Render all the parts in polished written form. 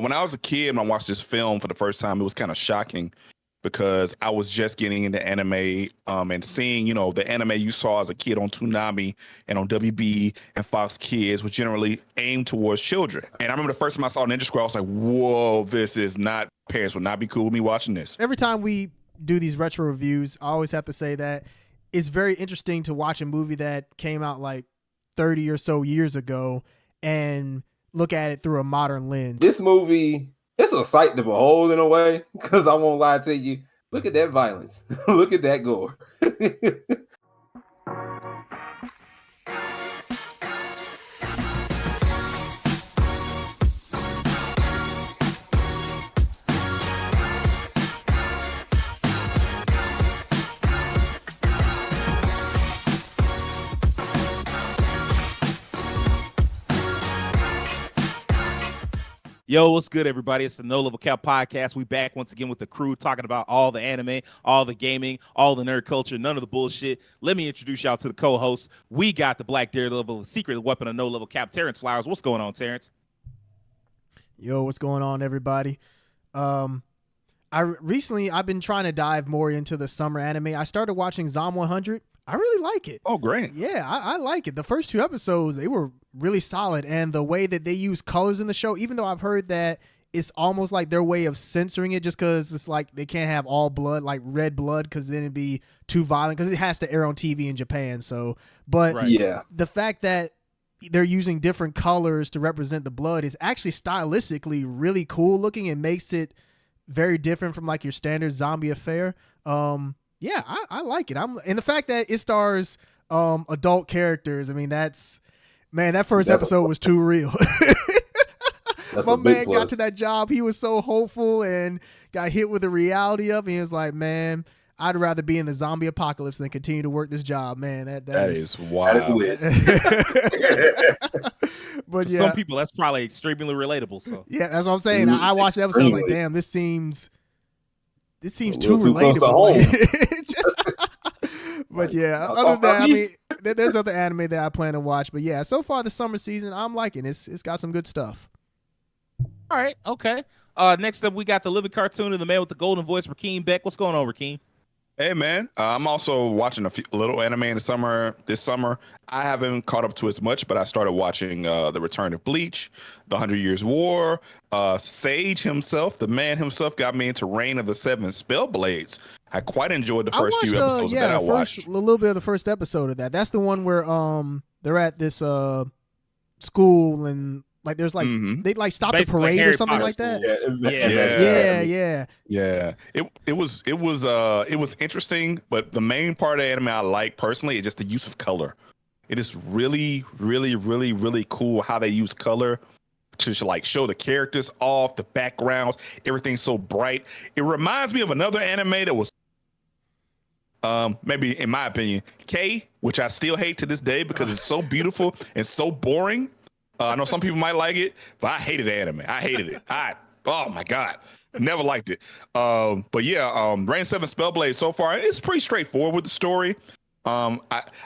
When I was a kid and I watched this film for the first time, it was kind of shocking because I was just getting into anime and seeing, the anime you saw as a kid on Toonami and on WB and Fox Kids was generally aimed towards children. And I remember the first time I saw Ninja Scroll, I was like, whoa, this is not, parents would not be cool with me watching this. Every time we do these retro reviews, I always have to say that it's very interesting to watch a movie that came out like 30 or so years ago and look at it through a modern lens. This movie, it's a sight to behold in a way, because I won't lie to you. Look at that violence. Look at that gore. Yo, what's good, everybody? It's the No Level Cap podcast. We back once again with the crew talking about all the anime, all the gaming, all the nerd culture, none of the bullshit. Let me introduce y'all to the co-hosts. We got the Black Daredevil, the secret weapon of No Level Cap, Terrence Flowers. What's going on, Terrence? Yo, what's going on, everybody? I've been trying to dive more into the summer anime. I started watching Zom 100. I really like it. Oh, great. Yeah, I like it. The first two episodes, they were really solid. And the way that they use colors in the show, even though I've heard that it's almost like their way of censoring it just because it's like they can't have all blood, like red blood, because then it'd be too violent because it has to air on TV in Japan. So, but Right. Yeah. the fact that they're using different colors to represent the blood is actually stylistically really cool looking. It makes it very different from like your standard zombie affair. Yeah, I like it. And the fact that it stars adult characters. I mean, that first episode was too real. My man got to that job. He was so hopeful and got hit with the reality of it. He was like, man, I'd rather be in the zombie apocalypse than continue to work this job, man. That is wild. That is weird. But For yeah, some people, that's probably extremely relatable. So yeah, that's what I'm saying. I watched the episode. I was like, damn, this seems too little too close to relatable. But yeah, I'll other talk than that, about I me. mean, there's other anime that I plan to watch. But yeah, so far the summer season, I'm liking it. It's got some good stuff. all right, okay. Next up, we got the living cartoon of the man with the golden voice, Rakeem Beck. What's going on, Rakeem? Hey, man. I'm also watching a little anime in the this summer. I haven't caught up to as much, but I started watching The Return of Bleach, The 100 Years War. Sage himself, the man himself, got me into Reign of the Seven Spellblades. I quite enjoyed the first few episodes that I watched. A little bit of the first episode of that. That's the one where they're at this school and like there's like they like stop the Basically, parade or Harry something Potter like that. school. Yeah. It was interesting, but the main part of anime I like personally is just the use of color. It is really, really, really, really cool how they use color to like show the characters off, the backgrounds, everything's so bright. It reminds me of another anime that was maybe in my opinion, K, which I still hate to this day because it's so beautiful and so boring. I know some people might like it, but I hated anime. I hated it. Oh my God. Never liked it. But yeah, Reign 7 Spellblade so far, it's pretty straightforward with the story. I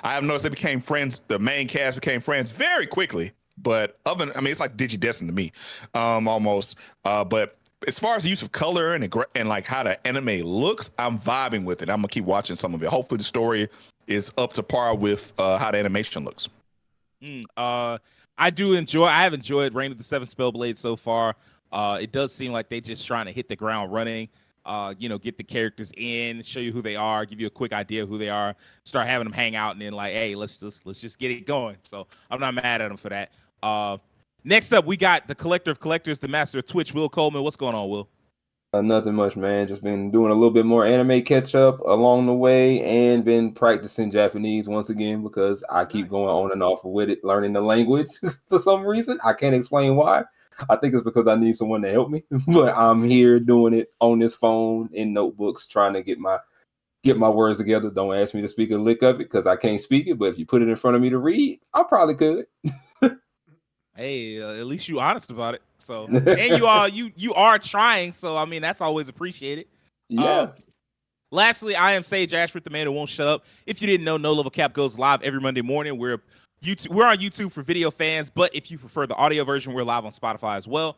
have noticed they became friends. The main cast became friends very quickly. But it's like Digidestin to me, almost. But as far as the use of color and like how the anime looks, I'm vibing with it. I'm gonna keep watching some of it. Hopefully, the story is up to par with how the animation looks. I have enjoyed Reign of the Seven Spellblades so far. It does seem like they just trying to hit the ground running. Get the characters in, show you who they are, give you a quick idea of who they are, start having them hang out, and then like, hey, let's just get it going. So I'm not mad at them for that. Next up, we got the collector of collectors, the master of Twitch, Will Coleman. What's going on, Will? Nothing much, man. Just been doing a little bit more anime catch up along the way and been practicing Japanese once again because I keep going on and off with it, learning the language for some reason. I can't explain why. I think it's because I need someone to help me, but I'm here doing it on this phone in notebooks, trying to get my words together. Don't ask me to speak a lick of it because I can't speak it, but if you put it in front of me to read, I probably could. Hey, at least you honest about it. So, and you are trying. So, I mean, that's always appreciated. Yeah. Lastly, I am Sage Ashford, the man who won't shut up. If you didn't know, No Level Cap goes live every Monday morning. We're on YouTube for video fans, but if you prefer the audio version, we're live on Spotify as well.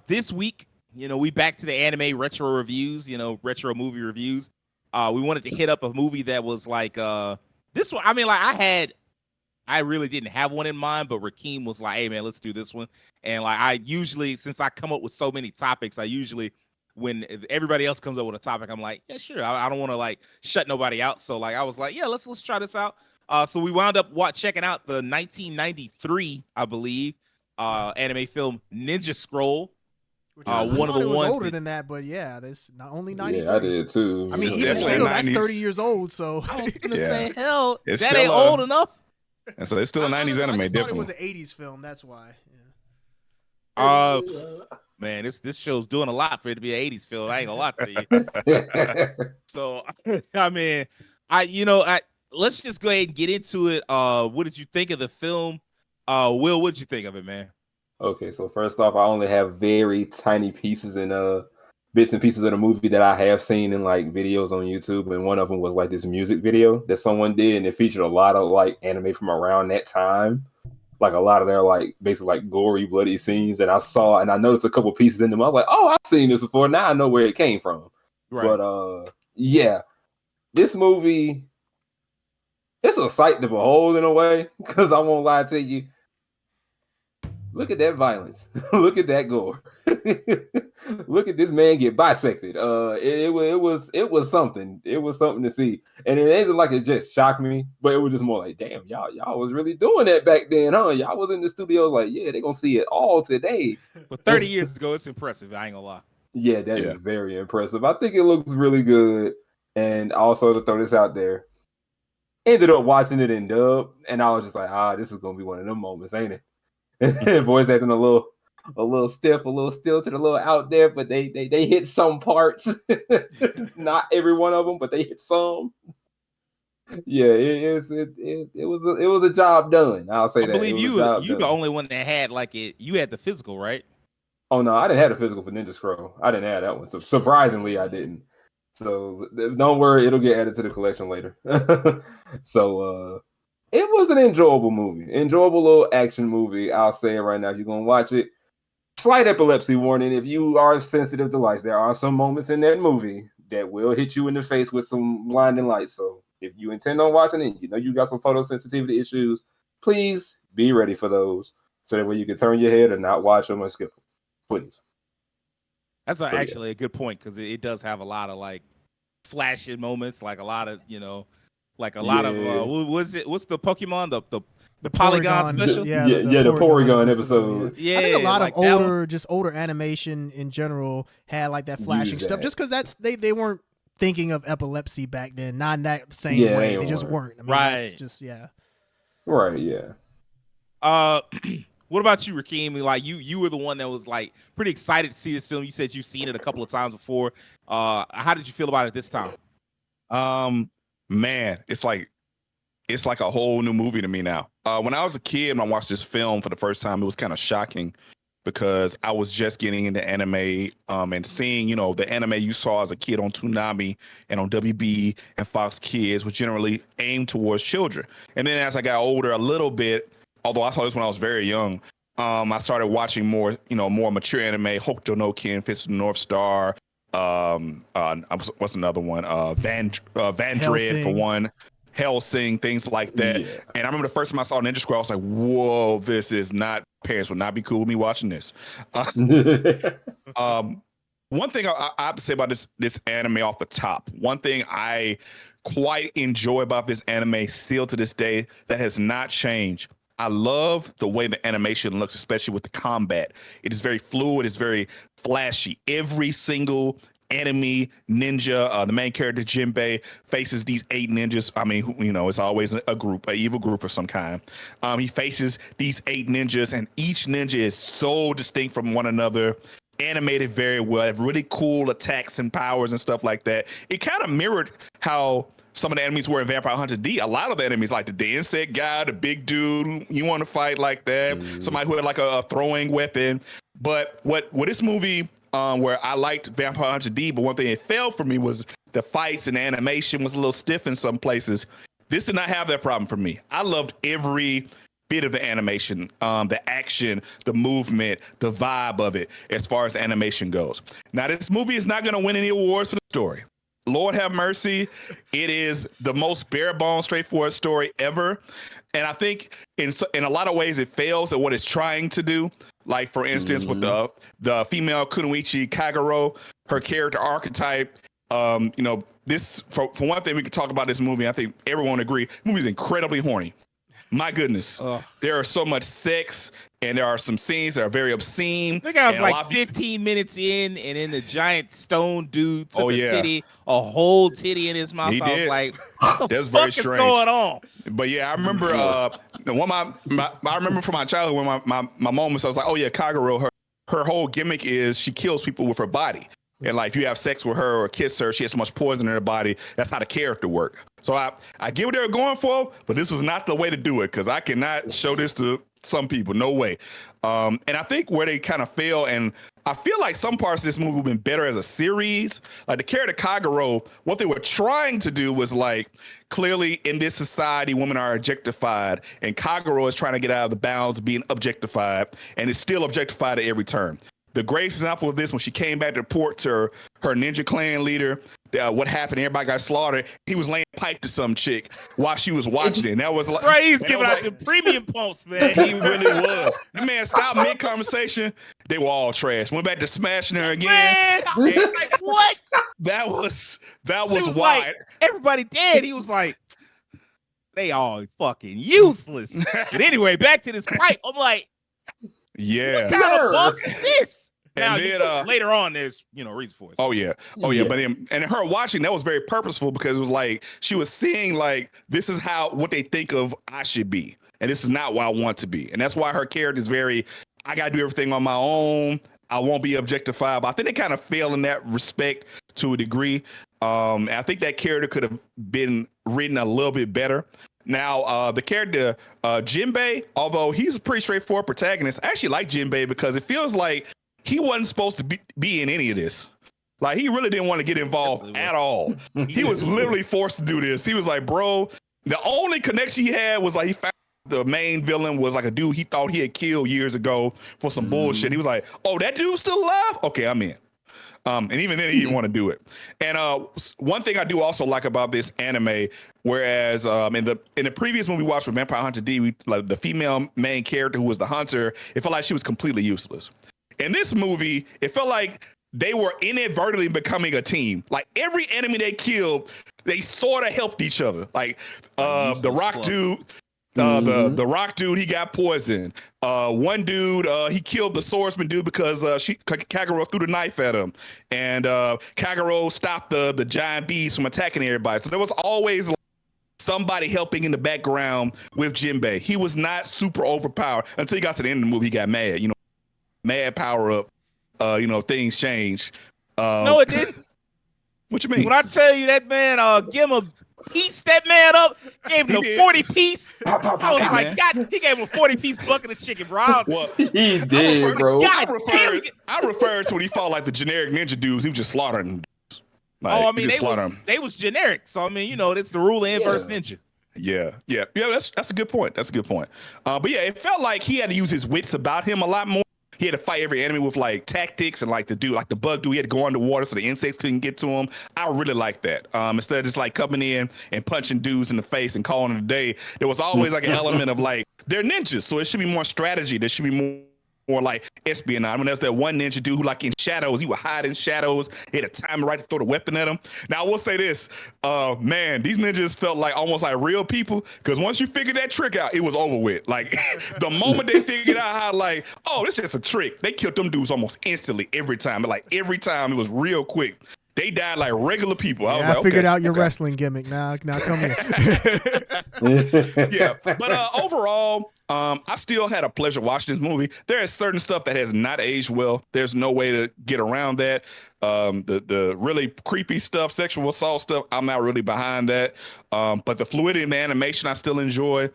This week, we back to the anime retro reviews, retro movie reviews. We wanted to hit up a movie that was like this one. I mean, like I really didn't have one in mind, but Rakeem was like, "Hey man, let's do this one." And like I usually, since I come up with so many topics, when everybody else comes up with a topic, I'm like, yeah, sure. I don't want to like shut nobody out. So like I was like, yeah, let's try this out. So we wound up checking out the 1993, I believe, anime film Ninja Scroll. Which I one of thought the it was ones older that- than that, but yeah, that's not only 93. Yeah, I did too. I mean, It's even definitely still, that's 90s. 30 years old. So I was gonna Yeah. say, hell, It's that still ain't a- old enough. And so it's still a 90s anime, I just thought it was definitely. an 80s film. That's why. Yeah. Man, this show's doing a lot for it to be an 80s film. I ain't gonna lie to you. So I mean, let's just go ahead and get into it. What did you think of the film? Will, what did you think of it, man? Okay, so first off, I only have very tiny pieces and bits and pieces of the movie that I have seen in like videos on YouTube, and one of them was like this music video that someone did, and it featured a lot of like anime from around that time, like a lot of their like basically like gory, bloody scenes that I saw, and I noticed a couple pieces in them. I was like, oh, I've seen this before. Now I know where it came from. Right. But yeah, this movie, it's a sight to behold in a way, because I won't lie to you. Look at that violence. Look at that gore. Look at this man get bisected. It was something. It was something to see. And it isn't like it just shocked me, but it was just more like, damn, y'all was really doing that back then, huh? Y'all was in the studios like, yeah, they're gonna see it all today. But 30 years ago, it's impressive. I ain't gonna lie. Yeah, that is very impressive. I think it looks really good. And also to throw this out there, ended up watching it in dub, and I was just like, this is gonna be one of them moments, ain't it? Voice acting a little stiff, a little stilted, a little out there, but they hit some parts. Not every one of them, but they hit some. Yeah, it was a job done. I'll say I that. believe you done. the only one that had like it. You had the physical, right? Oh no, I didn't have a physical for Ninja Scroll. I didn't have that one. So surprisingly, I didn't. So don't worry, it'll get added to the collection later. So it was an enjoyable movie. Enjoyable little action movie. I'll say it right now. If you're gonna watch it, slight epilepsy warning. If you are sensitive to lights, there are some moments in that movie that will hit you in the face with some blinding lights. So if you intend on watching it, you got some photosensitivity issues, please be ready for those. So that way you can turn your head and not watch them or skip them. Please. That's So, actually a good point, because it does have a lot of like flashing moments, like a lot of like a lot of what's the Pokemon the Polygon special? The Porygon episode. Yeah, I think a lot like of older animation in general had like that flashing stuff, just because they weren't thinking of epilepsy back then, not in that same way. They just weren't. I mean, right. That's just Right. Yeah. What about you, Rakeem? Like you were the one that was like pretty excited to see this film. You said you've seen it a couple of times before. How did you feel about it this time? Man, it's like a whole new movie to me now. When I was a kid and I watched this film for the first time, it was kind of shocking because I was just getting into anime and seeing, the anime you saw as a kid on Toonami and on WB and Fox Kids was generally aimed towards children. And then as I got older a little bit, although I saw this when I was very young, I started watching more mature anime, Hokuto no Ken, Fist of the North Star, what's another one? Van Dread for one. Hellsing, things like that. Yeah. And I remember the first time I saw Ninja Scroll, I was like, whoa, this is not, parents would not be cool with me watching this. One thing I have to say about this anime off the top, one thing I quite enjoy about this anime still to this day that has not changed. I love the way the animation looks, especially with the combat. It is very fluid. It's very flashy. Every single enemy ninja, the main character Jinbei faces these 8 ninjas. I mean, it's always a group, an evil group of some kind. He faces these 8 ninjas, and each ninja is so distinct from one another. Animated very well, have really cool attacks and powers and stuff like that. It kind of mirrored how some of the enemies were in Vampire Hunter D. A lot of the enemies, like the insect guy, the big dude, you want to fight like that. Somebody who had like a throwing weapon. But what this movie, where I liked Vampire Hunter D, but one thing it failed for me was the fights and the animation was a little stiff in some places. This did not have that problem for me. I loved every bit of the animation, the action, the movement, the vibe of it as far as animation goes. Now, this movie is not going to win any awards for the story. Lord have mercy. It is the most bare bones, straightforward story ever. And I think in a lot of ways it fails at what it's trying to do. Like, for instance, with the female Kunoichi Kagero, her character archetype. This for one thing, we could talk about this movie. I think everyone agree. The movie is incredibly horny. My goodness, there are so much sex, and there are some scenes that are very obscene. I think I was like 15 minutes in, and then the giant stone dude took titty, a whole titty in his mouth. I was like, what the fuck is going on? But yeah, I remember I remember from my childhood when my moments, I was like, oh yeah, Kagero, her whole gimmick is she kills people with her body. And like, if you have sex with her or kiss her, she has so much poison in her body. That's how the character works. So I get what they were going for, but this was not the way to do it, because I cannot show this to some people. No way. And I think where they kind of fail, and I feel like some parts of this movie would have been better as a series. Like the character Kagero, what they were trying to do was like, clearly in this society, women are objectified, and Kagero is trying to get out of the bounds of being objectified, and is still objectified at every turn. The greatest example of this, when she came back to report to her Ninja Clan leader, what happened, everybody got slaughtered. He was laying pipe to some chick while she was watching it. That was like, right, he's giving out the premium pumps, man. He really was. The man stopped mid-conversation. They were all trash. Went back to smashing her again. Man, like, what? That was wild. like, everybody dead. He was like, they all fucking useless. But anyway, back to this pipe. I'm like, yeah. What kind of boss is this? Now, And then, later on, there's reason for it. Oh yeah. But and her watching, that was very purposeful, because it was like she was seeing like, this is what they think of I should be, and this is not what I want to be. And that's why her character is very, I gotta do everything on my own. I won't be objectified. But I think they kind of fail in that respect to a degree. And I think that character could have been written a little bit better. Now, the character Jinbei, although he's a pretty straightforward protagonist, I actually like Jinbei because it feels like he wasn't supposed to be in any of this. Like, he really didn't want to get involved at all. He was literally forced to do this. He was like, bro, the only connection he had was like, he found the main villain was like a dude he thought he had killed years ago for some bullshit. He was like, oh, that dude's still alive? Okay, I'm in. And even then, he didn't want to do it. And one thing I do also like about this anime, whereas in the previous one we watched with Vampire Hunter D, like the female main character who was the hunter, it felt like she was completely useless. In this movie, it felt like they were inadvertently becoming a team. Like, every enemy they killed, they sort of helped each other. Like the rock dude. The rock dude, he got poisoned. One dude, he killed the swordsman dude because Kagero threw the knife at him, and Kagero stopped the giant bees from attacking everybody. So there was always like somebody helping in the background with Jinbei. He was not super overpowered until he got to the end of the movie. He got mad, mad power up. Things changed. No, it didn't. What you mean? When I tell you that man, give him a piece, that man up, gave him a 40 piece. I was like, God, he gave him a 40 piece bucket of chicken, bro. He did, bro. I referred to when he fought like the generic ninja dudes. He was just slaughtering them. Like, they was generic. So I mean, it's the rule of inverse ninja. Yeah. That's a good point. But yeah, it felt like he had to use his wits about him a lot more. He had to fight every enemy with like tactics, and like the bug dude, he had to go underwater so the insects couldn't get to him. I really like that. Instead of just like coming in and punching dudes in the face and calling it a day, there was always like an element of like, they're ninjas, so it should be more strategy. There should be more like espionage. I mean, there's that one ninja dude who, like, in shadows, he would hide in shadows. He had a time right to throw the weapon at him. Now, I will say this, man, these ninjas felt like almost like real people, because once you figured that trick out, it was over with. Like, the moment they figured out how, like, oh, this is just a trick, they killed them dudes almost instantly every time. Like, every time it was real quick. They died like regular people. I figured out your wrestling gimmick. Now come here. Yeah, but overall, I still had a pleasure watching this movie. There is certain stuff that has not aged well. There's no way to get around that. The really creepy stuff, sexual assault stuff, I'm not really behind that. But the fluidity in the animation, I still enjoy.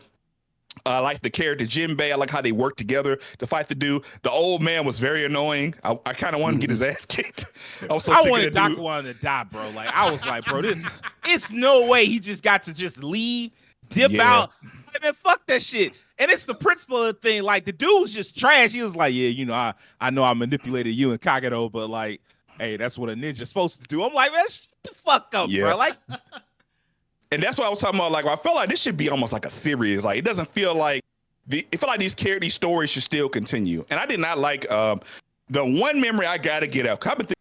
I like the character Jinbei. I like how they work together to fight the dude. The old man was very annoying. I kind of wanted to get his ass kicked. I wanted Doc wanted to die, bro. Like, I was like, bro, it's no way he just got to just leave, dip out. Like, man, fuck that shit. And it's the principle of the thing. Like the dude was just trash. He was like, yeah, you know, I know I manipulated you and Kagero, but like, hey, that's what a ninja's supposed to do. I'm like, man, shut the fuck up, bro. Like, and that's what I was talking about. Like, I felt like this should be almost like a series. Like, it doesn't feel like it felt like these stories should still continue. And I did not like the one memory I gotta get out. I've been thinking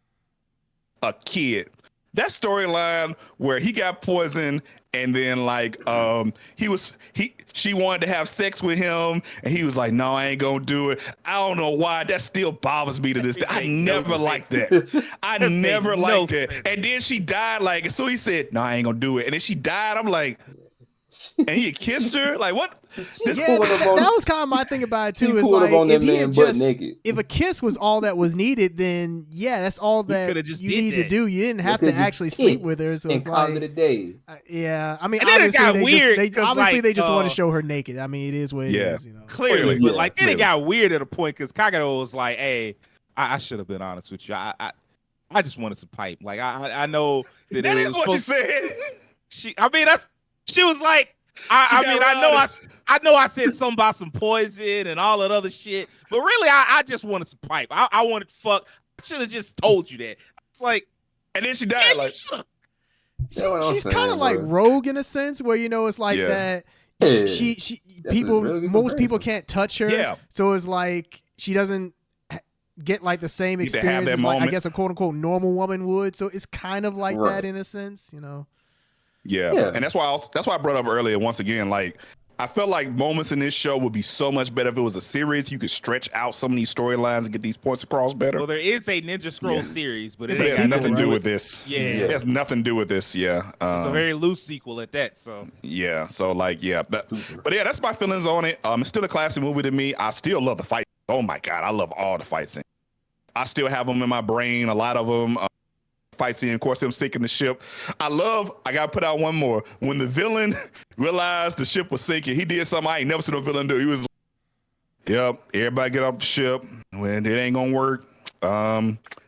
a kid. That storyline where he got poisoned and then like she wanted to have sex with him and he was like, no, I ain't gonna do it. I don't know why. That still bothers me to this day. I never liked that. I never liked that. And then she died, like, so he said, no, I ain't gonna do it. And then she died. I'm like, and he kissed her? Like, what? That was kind of my thing about it too. Is like, if he had just, if a kiss was all that was needed, then yeah, that's all that you need to do. You didn't have to actually sleep with her. So it's like, the day. Yeah, I mean, and then obviously it got weird. They just want to show her naked. I mean, it is what it is. You know, clearly. But like, then it got weird at a point because Kagero was like, "Hey, I should have been honest with you. I just wanted some pipe. Like, I know that that it is was what supposed she said. She was like, I know I said something about some poison and all that other shit, but really, I just wanted some pipe. I wanted to fuck. I should have just told you that. It's like, and then she died. Like, she's kind of like Rogue in a sense, where you know it's like that. Yeah. She most people can't touch her. Yeah. So it's like she doesn't get like the same experience as like, I guess, a quote unquote normal woman would. So it's kind of like that in a sense, you know. Yeah. And that's why I brought up earlier once again, like, I felt like moments in this show would be so much better if it was a series. You could stretch out some of these storylines and get these points across better. Well, there is a Ninja Scroll series, but it has nothing to do with this. Yeah. It has nothing to do with this. Yeah. It's a very loose sequel at that. So yeah. So like, yeah. But yeah, that's my feelings on it. It's still a classic movie to me. I still love the fight. Oh my God. I love all the fight scenes. I still have them in my brain. A lot of them. Fight scene, of course, him sinking the ship. I gotta put out one more. When the villain realized the ship was sinking, he did something I ain't never seen a villain do. He was like, yep, everybody get off the ship. When it ain't gonna work,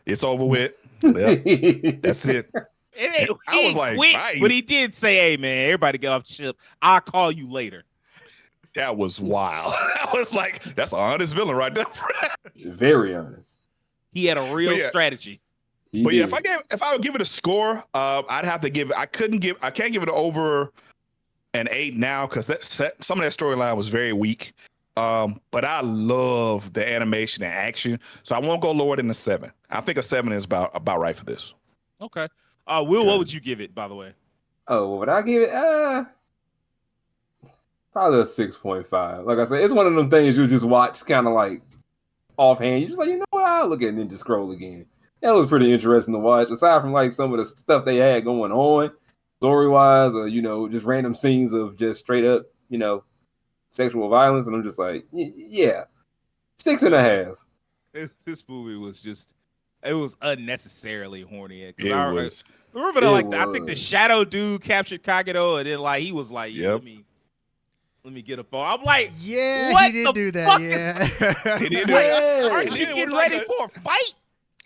it's over with. Yep, that's it. I was like, but he did say, hey man, everybody get off the ship. I'll call you later. That was wild. I was like, that's an honest villain right there. Very honest. He had a real strategy. But yeah, if I would give it a score, I'd have to give it. I can't give it over an 8 now because some of that storyline was very weak. But I love the animation and action, so I won't go lower than a 7. I think a 7 is about right for this. Okay. Will, what would you give it, by the way? Oh, what would I give it? Probably a 6.5. Like I said, it's one of them things you just watch kind of like offhand. You're just like, you know what? I'll look at Ninja Scroll again. That was pretty interesting to watch. Aside from like some of the stuff they had going on, story-wise, or you know, just random scenes of just straight up, you know, sexual violence, and I'm just like, yeah, 6.5. This movie was it was unnecessarily horny. It was. Remember I think the Shadow dude captured Kagero, and then like he was like, yeah, let me get up on. I'm like, yeah, what he did do that. Yeah, he did. Aren't you getting ready for a fight?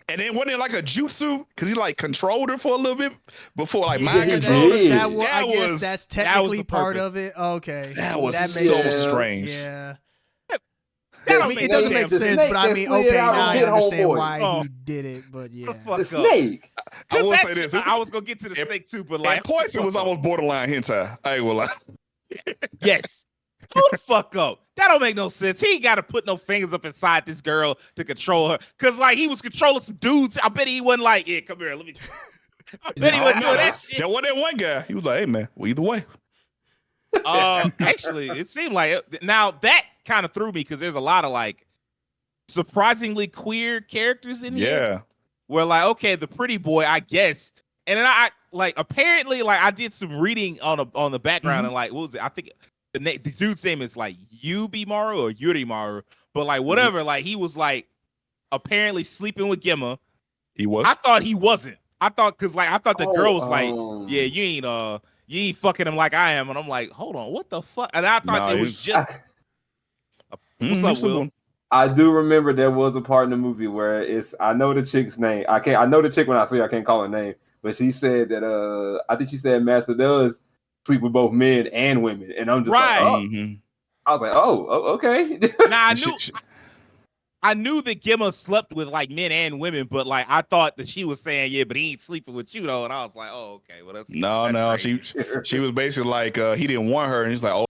And then wasn't it like a jutsu? Because he like controlled her for a little bit before like mind control. control. I guess that's technically part of it. Okay, that was so strange. Yeah. It doesn't make sense, but I mean, okay, now I understand why he did it. But yeah, the snake. I will say this. I was gonna get to the snake too, but like, Poison was almost borderline hentai. I ain't gonna lie. Yes. Hold the fuck up. That don't make no sense. He ain't got to put no fingers up inside this girl to control her. Because, like, he was controlling some dudes. I bet he wasn't like, yeah, come here. Let me. I bet he wasn't doing that shit. There wasn't that one guy. He was like, hey, man, well, either way. Actually, it seemed like now that kind of threw me because there's a lot of, like, surprisingly queer characters in here. Yeah. Where, like, okay, the pretty boy, I guess. And then I like, apparently, like, I did some reading on the background and, like, what was it? I think the dude's name is like Yubimaru or Yurimaru, but like whatever, like he was like apparently sleeping with Gemma. He was. I thought he wasn't. I thought the girl was like, yeah, you ain't fucking him like I am, and I'm like, hold on, what the fuck? And I thought it was just. What's up, Will? I do remember there was a part in the movie where I know the chick's name. I know the chick when I see her, I can't call her name, but she said that I think she said Master does sleep with both men and women, and I'm just like, oh. I was like, okay. Now She- I knew that Gemma slept with like men and women, but like I thought that she was saying, yeah, but he ain't sleeping with you though. And I was like, oh, okay, well that's no, crazy. she was basically like he didn't want her, and he's like, oh,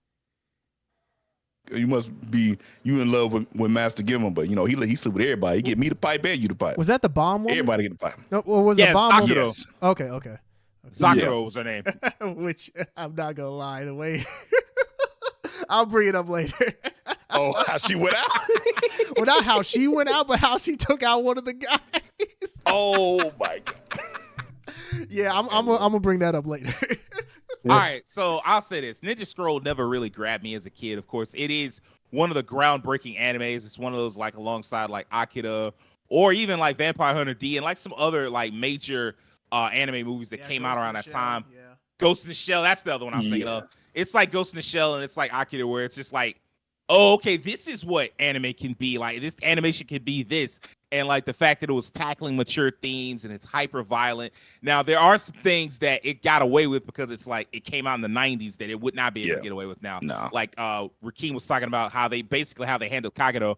you must be you in love with Master Gimma, but you know he sleep with everybody. He get me the pipe and you the pipe. Was that the bomb woman? Everybody get the pipe. No, or was Yeah, the bomb woman? Sakura. Yes. Okay. Sakura was her name. Which I'm not gonna lie, the way I'll bring it up later. Oh, how she went out? Well, not how she went out, but how she took out one of the guys. Oh my god. Yeah, I'm gonna bring that up later. All right, so I'll say this: Ninja Scroll never really grabbed me as a kid. Of course, it is one of the groundbreaking animes. It's one of those like alongside like Akira or even like Vampire Hunter D and like some other like major anime movies that came out around that time. Yeah. Ghost in the Shell, that's the other one I was thinking of. It's like Ghost in the Shell and it's like Akira, where it's just like, oh, okay, this is what anime can be. Like this animation can be this. And like the fact that it was tackling mature themes and it's hyper violent. Now there are some things that it got away with because it's like it came out in the 90s that it would not be able to get away with now. No. Like Rakeem was talking about how they handled Kagero.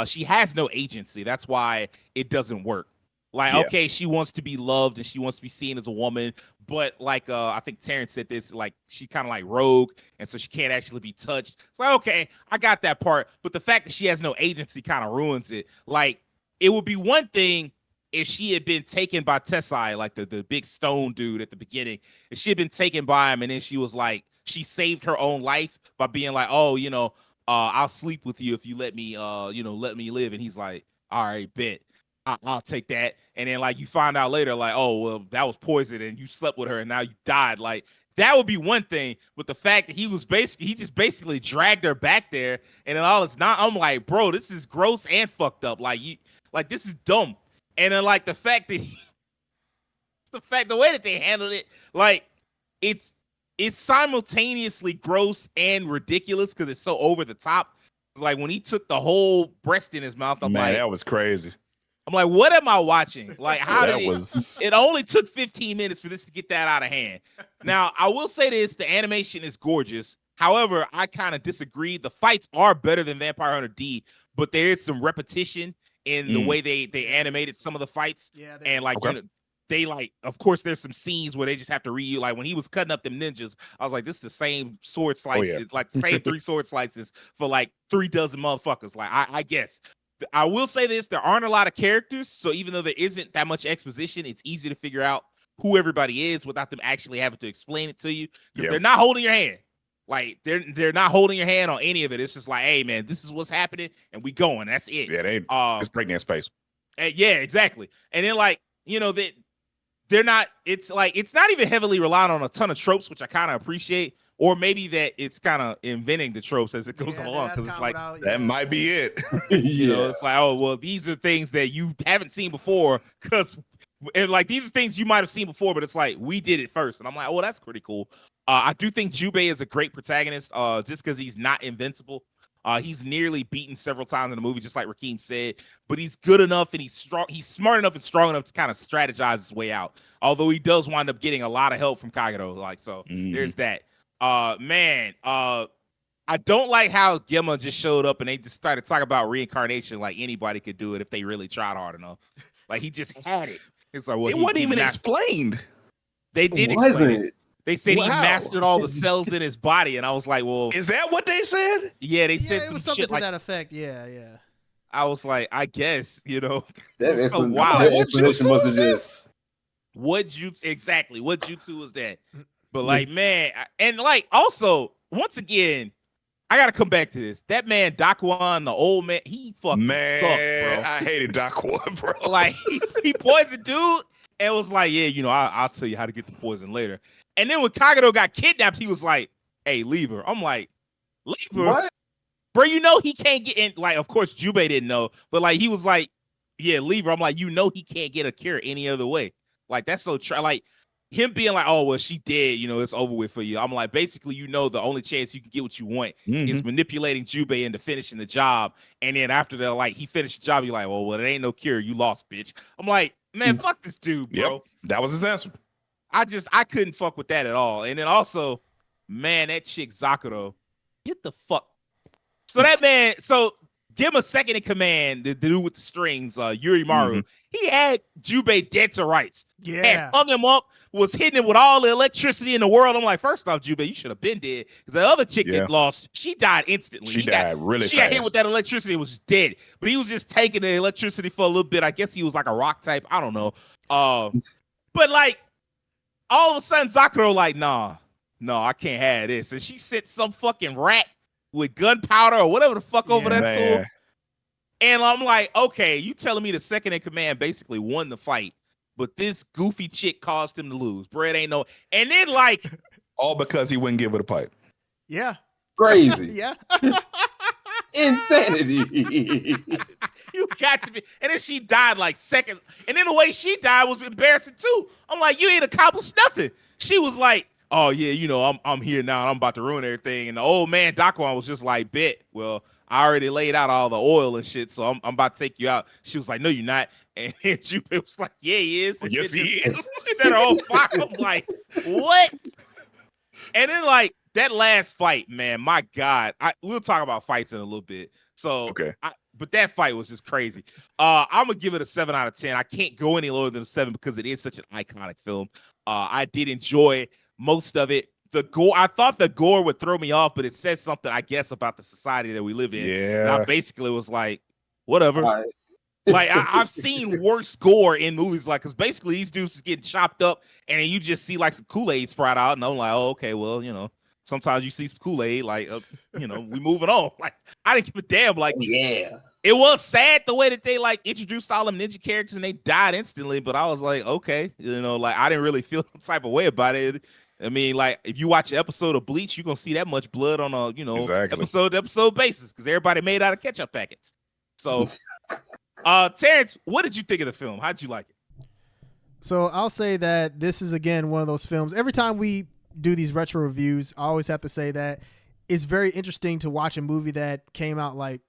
She has no agency. That's why it doesn't work. Like, okay, she wants to be loved and she wants to be seen as a woman, but like I think Terrence said this, like she kind of like rogue, and so she can't actually be touched. It's like, okay, I got that part, but the fact that she has no agency kind of ruins it. Like, it would be one thing if she had been taken by Tessai, like the big stone dude at the beginning. If she had been taken by him and then she was like, she saved her own life by being like, oh, you know, I'll sleep with you if you let me, let me live. And he's like, all right, bet. I'll take that. And then like you find out later, like, oh, well, that was poison and you slept with her and now you died. Like that would be one thing. But the fact that he just basically dragged her back there and then all it's not, I'm like, bro, this is gross and fucked up. Like this is dumb. And then like the way that they handled it, like it's simultaneously gross and ridiculous because it's so over the top. It's like when he took the whole breast in his mouth, I'm like, that was crazy. I'm like, what am I watching? Like, how that did was... it only took 15 minutes for this to get that out of hand. Now, I will say this, the animation is gorgeous. However, I kind of disagree. The fights are better than Vampire Hunter D, but there is some repetition in the way they animated some of the fights. Yeah, and like, you know, they like, of course, there's some scenes where they just have to read. Like when he was cutting up them ninjas, I was like, this is the same sword slices, like the same 3 sword slices for like 3 dozen motherfuckers. Like, I guess. I will say this, there aren't a lot of characters, so even though there isn't that much exposition, it's easy to figure out who everybody is without them actually having to explain it to you. Because they're not holding your hand. Like, they're not holding your hand on any of it. It's just like, hey, man, this is what's happening, and we going. That's it. Yeah, they just breaking space. Yeah, exactly. And then, like, you know, that they're not, it's like, it's not even heavily relying on a ton of tropes, which I kind of appreciate. Or maybe that it's kind of inventing the tropes as it goes along. Because it's like, that might be it. You know, it's like, oh, well, these are things that you haven't seen before. Because, like, these are things you might have seen before, but it's like, we did it first. And I'm like, oh, that's pretty cool. I do think Jubei is a great protagonist just because he's not invincible. He's nearly beaten several times in the movie, just like Rakeem said. But he's good enough and he's strong. He's smart enough and strong enough to kind of strategize his way out. Although he does wind up getting a lot of help from Kagero. Like, so there's that. I don't like how Gemma just showed up and they just started talking about reincarnation like anybody could do it if they really tried hard enough. Like he just had it. It's like, well, it wasn't even explained. They did explain it. They said he mastered all the cells in his body, and I was like, well, is that what they said? Yeah, they said it some was something shit to like that effect. Yeah. I was like, I guess, you know. That so wow. What Exactly. What jutsu was that? But like, man, and like also, once again, I gotta come back to this. That man, Dakuan, the old man, he fucking sucked, bro. I hated Dakuan, bro. Like he poisoned dude and was like, yeah, you know, I'll tell you how to get the poison later. And then when Kagero got kidnapped, he was like, hey, leave her. I'm like, leave her? What? Bro, you know he can't get in. Like, of course, Jubei didn't know, but like he was like, yeah, leave her. I'm like, you know he can't get a cure any other way. Like, that's so like him being like, oh, well, she dead, you know, it's over with for you. I'm like, basically, you know, the only chance you can get what you want is manipulating Jubei into finishing the job. And then after the like he finished the job, you're like, well, it ain't no cure. You lost, bitch. I'm like, man, fuck this dude, bro. Yep, that was his answer. I couldn't fuck with that at all. And then also, man, that chick Zakuro, get the fuck. So that man, so give him a second in command, the dude with the strings, Yuri Maru. He had Jubei dead to rights. Yeah. Had hung him up, was hitting him with all the electricity in the world. I'm like, first off, Jubei, you should have been dead. Because the other chick that lost, she died instantly. She died really She fast. got hit with that electricity and was dead. But he was just taking the electricity for a little bit. I guess he was like a rock type. I don't know. But like, all of a sudden, Zakuro like, no, I can't have this. And she sent some fucking rat with gunpowder or whatever the fuck over that tool. And I'm like, okay, you telling me the second in command basically won the fight, but this goofy chick caused him to lose. Brett ain't no. And then like, all because he wouldn't give her the pipe. Yeah. Crazy. Yeah. Insanity. you got to be. And then she died like seconds. And then the way she died was embarrassing too. I'm like, you ain't accomplished nothing. She was like, oh yeah, you know, I'm here now and I'm about to ruin everything. And the old man Dakwon was just like, bet. Well, I already laid out all the oil and shit, so I'm about to take you out. She was like, no, you're not. And Jupiter was like, yeah, he is. And yes, he is. Set her on fire. I'm like, what? And then like that last fight, man, my God. We'll talk about fights in a little bit. So okay. But that fight was just crazy. I'm gonna give it a 7 out of 10. I can't go any lower than a 7 because it is such an iconic film. I did enjoy most of it. The gore, I thought the gore would throw me off, but it says something, I guess, about the society that we live in. Yeah. And I basically was like, whatever. Like I've seen worse gore in movies, like, because basically these dudes is getting chopped up, and then you just see like some Kool-Aid sprout out, and I'm like, oh, okay, well, you know, sometimes you see some Kool-Aid, like, you know, we moving on. Like, I didn't give a damn. Like, yeah, it was sad the way that they like introduced all them ninja characters and they died instantly, but I was like, okay, you know, like I didn't really feel some type of way about it. I mean, like, if you watch an episode of Bleach, you're gonna see that much blood on a, you know, episode to episode basis because everybody made out of ketchup packets. So, Terrence, what did you think of the film? How'd you like it? So I'll say that this is, again, one of those films. Every time we do these retro reviews, I always have to say that it's very interesting to watch a movie that came out like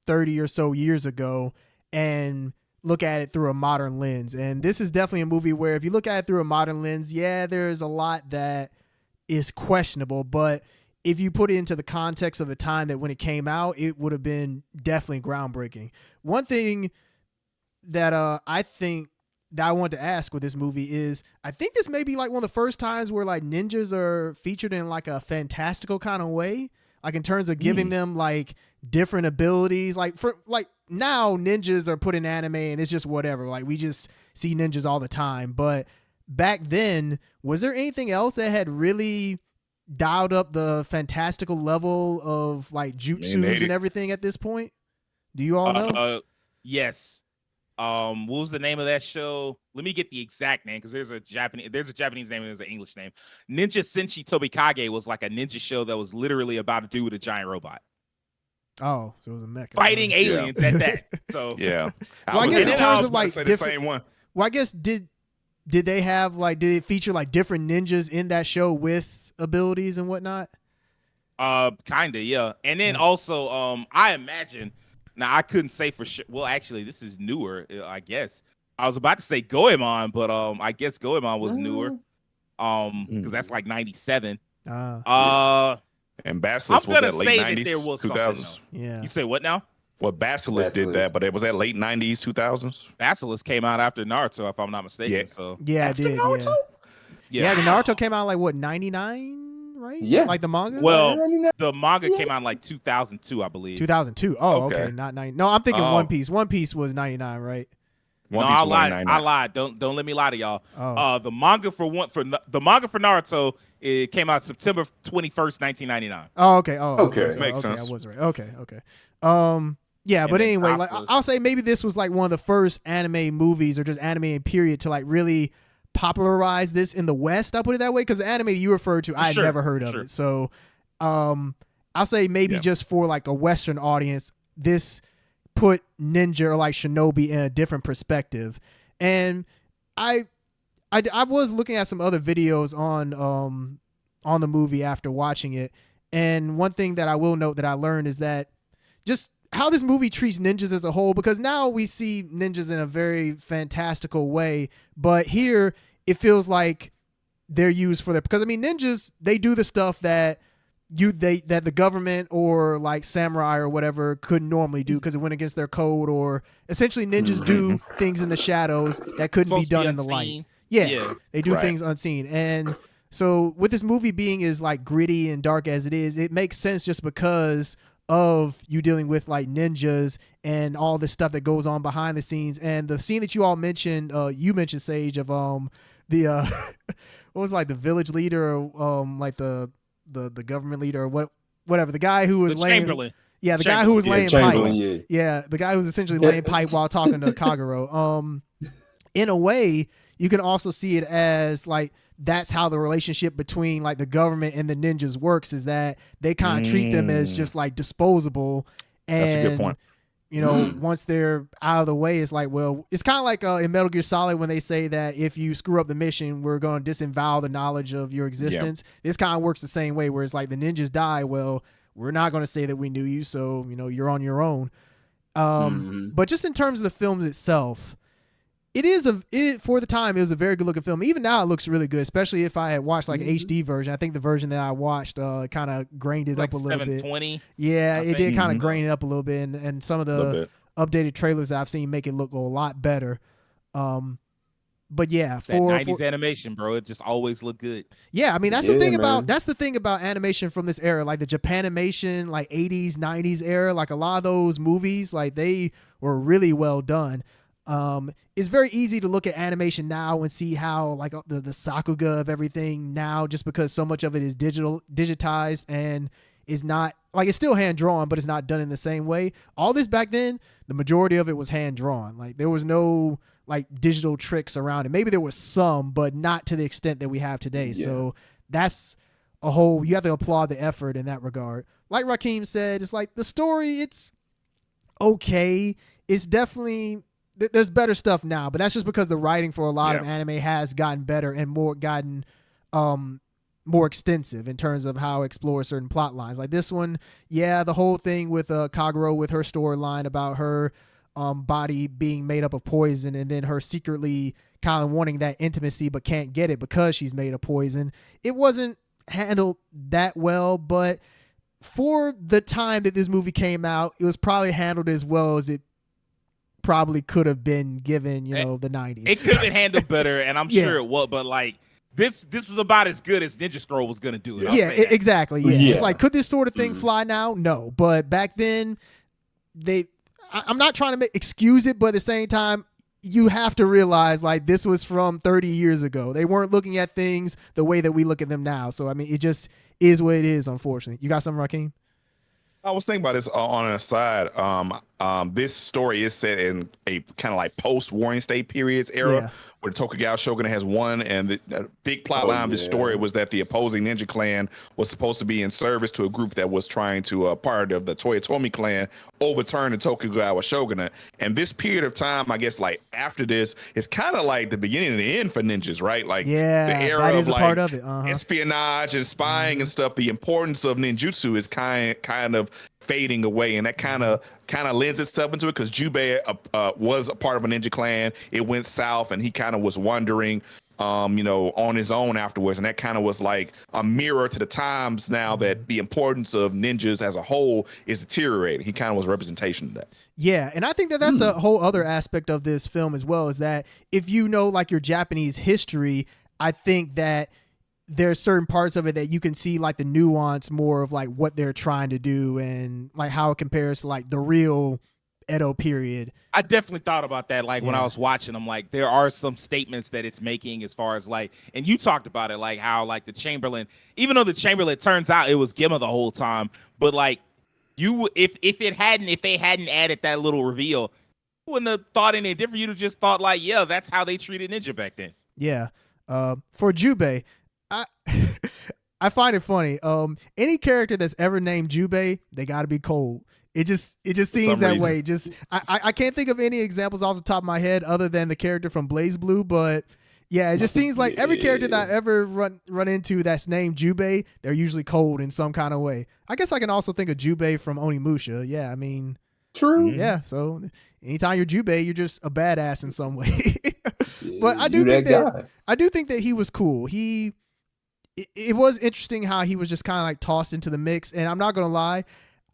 30 or so years ago and look at it through a modern lens. And this is definitely a movie where if you look at it through a modern lens, yeah, there's a lot that is questionable, but if you put it into the context of the time that when it came out, it would have been definitely groundbreaking. One thing that I think that I want to ask with this movie is, I think this may be like one of the first times where like ninjas are featured in like a fantastical kind of way, like in terms of giving them like different abilities. Like for like now ninjas are put in anime and it's just whatever. Like we just see ninjas all the time. But back then, was there anything else that had really dialed up the fantastical level of like jutsus and everything at this point? Do you all know? Yes. What was the name of that show? Let me get the exact name because there's a Japanese name and there's an English name. Ninja Senshi Tobikage was like a ninja show that was literally about a dude with a giant robot. Oh, so it was a mecha fighting aliens at that. So yeah. Well, I guess in terms of like the same one. Well, I guess did they have like, did it feature like different ninjas in that show with abilities and whatnot? Kinda, yeah. And then also, I imagine. Now, I couldn't say for sure. Well, actually, this is newer, I guess. I was about to say Goemon, but I guess Goemon was newer. Because that's like 97. And Basilisk was at late 90s, 2000s. Yeah. You say what now? Well, Basilisk did that, but it was at late 90s, 2000s. Basilisk came out after Naruto, if I'm not mistaken. Yeah. So yeah, it did. Naruto? Yeah, the Naruto came out like what, 99? Right? Yeah. Like the manga? Well, the manga came out in like 2002, I believe. 2002. Oh, okay. Not 90. No, I'm thinking One Piece. One Piece was 99, right? No, I lied. Don't let me lie to y'all. The manga for Naruto, it came out September 21st, 1999. Oh, okay. Okay. Makes sense. I was right. Okay. Yeah, but anyway, like I'll say maybe this was like one of the first anime movies or just anime period to like really popularize this in the West. I'll put it that way, because the anime you referred to, I had never heard of it. So I'll say maybe just for like a Western audience, this put ninja or like shinobi in a different perspective. And I was looking at some other videos on the movie after watching it, and one thing that I will note that I learned is that just how this movie treats ninjas as a whole, because now we see ninjas in a very fantastical way, but here it feels like they're used for their, because I mean, ninjas, they do the stuff that that the government or like samurai or whatever couldn't normally do because it went against their code, or essentially ninjas do things in the shadows that couldn't be Supposed to done in the light. unseen. Yeah, they do Right. things unseen. And so with this movie being as like gritty and dark as it is, it makes sense just because of you dealing with like ninjas and all this stuff that goes on behind the scenes. And the scene that you all mentioned, you mentioned, Sage, of the what was it, like the village leader, or like the government leader, or whatever, the guy who was The laying Chamberlain. yeah, the guy who was laying Chamberlain, pipe. yeah. Yeah, the guy who was essentially laying pipe while talking to Kagero. In a way, you can also see it as like that's how the relationship between like the government and the ninjas works, is that they kind of treat them as just like disposable. And That's a good point. you know, once they're out of the way, it's like, well, it's kind of like in Metal Gear Solid when they say that if you screw up the mission, we're going to disavow the knowledge of your existence. This kind of works the same way, where it's like the ninjas die. Well, we're not going to say that we knew you, so, you know, you're on your own. But just in terms of the film itself, for the time, it was a very good looking film. Even now, it looks really good, especially if I had watched like an HD version. I think the version that I watched kind of grained it Like up a little bit. 720. Yeah, I it think. did kind of grain it up a little bit, and some of Little the bit. updated trailers that I've seen make it look a lot better. But yeah, That 90s animation, bro. It just always looked good. yeah, I mean that's the Yeah, thing man. about animation from this era, like the Japanimation, like 80s, 90s era. Like a lot of those movies, like they were really well done. It's very easy to look at animation now and see how like the sakuga of everything now, just because so much of it is digitized and is not like, it's still hand drawn, but it's not done in the same way. All this back then, the majority of it was hand drawn. Like there was no like digital tricks around it. Maybe there was some, but not to the extent that we have today. Yeah. So that's you have to applaud the effort in that regard. Like Rakeem said, it's like the story, it's okay. It's definitely, there's better stuff now, but that's just because the writing for a lot of anime has gotten better and gotten more extensive in terms of how it explores certain plot lines. Like this one, yeah, the whole thing with Kagero, with her storyline about her body being made up of poison, and then her secretly kind of wanting that intimacy but can't get it because she's made of poison. It wasn't handled that well, but for the time that this movie came out, it was probably handled as well as it probably could have been, given, you know, the 90s. It could have been handled better, and I'm Yeah. sure it was, but like this is about as good as Ninja Scroll was gonna do it. I'll Yeah, say that. exactly. Yeah. Yeah. It's like, could this sort of thing fly now? No. But back then, I'm not trying to excuse it, but at the same time, you have to realize like this was from 30 years ago. They weren't looking at things the way that we look at them now. So, I mean, it just is what it is, unfortunately. You got something, Rakeem? I was thinking about this on an aside. This story is set in a kind of like post-Warring State periods era, Yeah. where the Tokugawa shogunate has won, and the big plot line of this story was that the opposing ninja clan was supposed to be in service to a group that was trying to, part of the Toyotomi clan, overturn the Tokugawa shogunate. And this period of time, I guess, like after this, is kind of like the beginning and the end for ninjas, right? Like Yeah, the era that is of a part like of it. Uh-huh. espionage and spying and stuff. The importance of ninjutsu is kind of fading away, and that kind of lends itself into it, because Jubei was a part of a ninja clan. It went south, and he kind of was wandering on his own afterwards, and that kind of was like a mirror to the times now that the importance of ninjas as a whole is deteriorating. He kind of was a representation of that. Yeah, and I think that that's a whole other aspect of this film as well, is that if you know like your Japanese history, I think that there's certain parts of it that you can see like the nuance more of like what they're trying to do, and like how it compares to like the real Edo period. I definitely thought about that. Like when I was watching them, like there are some statements that it's making as far as like, and you talked about it, like how like the Chamberlain, even though the Chamberlain turns out it was Gemma the whole time, but like if they hadn't added that little reveal, you wouldn't have thought any different. You'd have just thought like, yeah, that's how they treated ninja back then. Yeah. For Jubei, I find it funny. Any character that's ever named Jubei, they got to be cold. It just seems that reason. way. Just I can't think of any examples off the top of my head other than the character from Blaze Blue, but yeah, it just seems like every character that I ever run into that's named Jubei, they're usually cold in some kind of way. I guess I can also think of Jubei from Onimusha. Yeah, I mean, True. yeah. So anytime you're Jubei, you're just a badass in some way. But I You do think that guy. I do think that he was cool. He it was interesting how he was just kind of like tossed into the mix. And I'm not gonna lie,